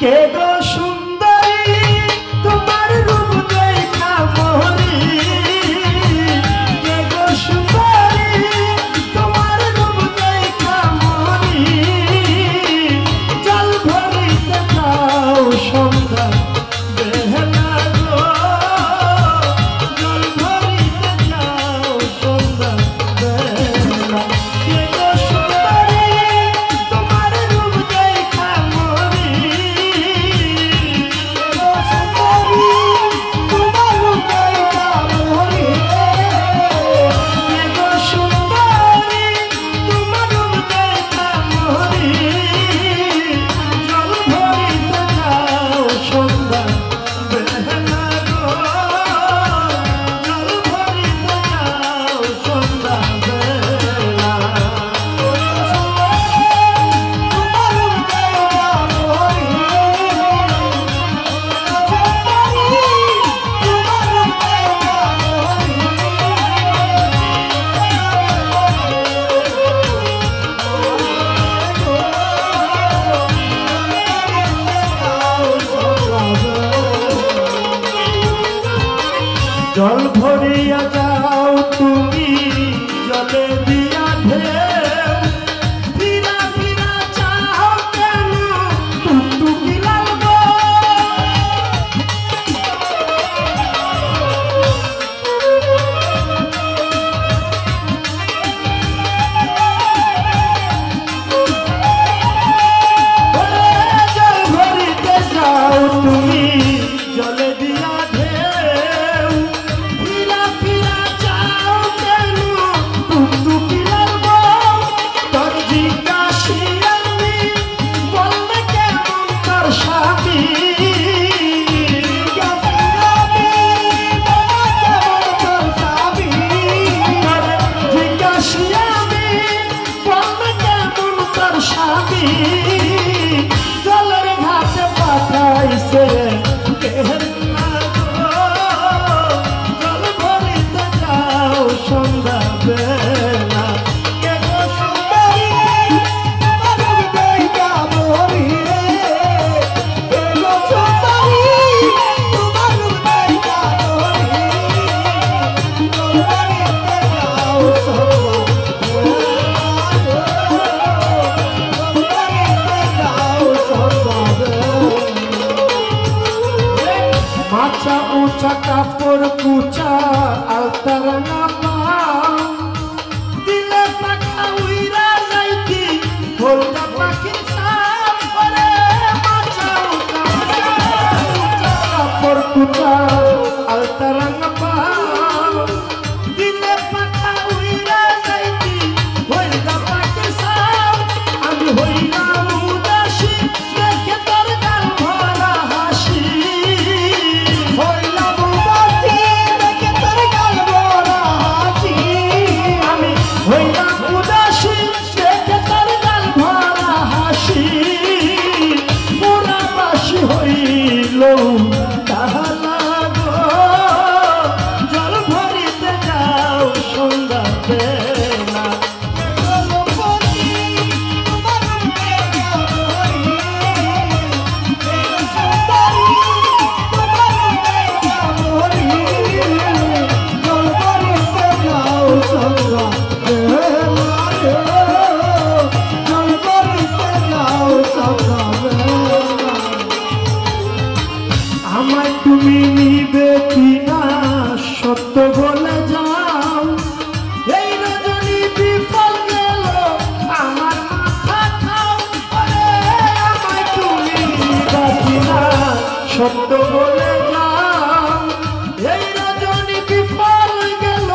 কে গো সুন্দরী তোমার রূপ দেখা মোহনী, কে গো সুন্দরী তোমার রূপ দেখা মোহনী, জল ভরিতে যাও সন্ধ্যা বেলা গো, জল ভরিতে যাও সন্ধ্যা বেলা। কে গো সুন্দরী তোমার রূপ দেখা মোহনী, জল ভরিয়া যাও তুমি জলে দিয়া ঢেউ, ফিরা ফিরা চাও কেন টুকটুকি লাল গো, জল ভরিতে যাও তুমি জলে দিয়া ঢেউ, জলের ঘাটে পাঠাইছে কেহেলা গো, জল ভরিতে যাও সন্ধ্যা বেলা। কে গো সুন্দরী তোমার রূপ দেখা মোহনী, কে গো সুন্দরী তোমার রূপ দেখা মোহনী, জল ভরিতে যাও সন্ধ্যা মাচা উঁচা কাপড় কুচা আলতা রাঙা পাও, দিলে পাখা উইরা যাইতি ভোলটা পাখির সাপ করে, মাচা উঁচা কাপড় কুচা আলতা রাঙা পাও, দিলে পাখা উইরা যাইতি ভোলটা পাখির সাপ। আমি হইলাম উদাসী দেখে তোর গাল ভরা হাসি, হইলাম উদাসী দেখে তোর গাল ভরা হাসি, পুরা বাসি হইল তাহলা গো, জল ভরিতে যাও সন্ধ্যা বেলা। আমায় তুমি নিবে কিনা সত্য বলে যাও, এই রজনী বিফল গেল আমার মাথা খাও, আমায় তুমি নিবে কিনা সত্য বলে যাও, এই রজনী বিফল গেল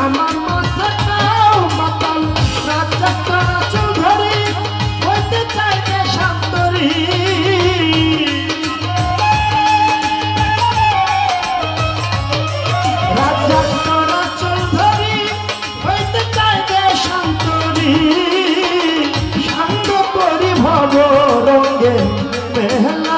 আমার মাথা খাও। মাতাল রাজা চৌধুরী হইতে চাইবে শান্তরী, শান্ত করি ভব রঙ্গে মেহলা।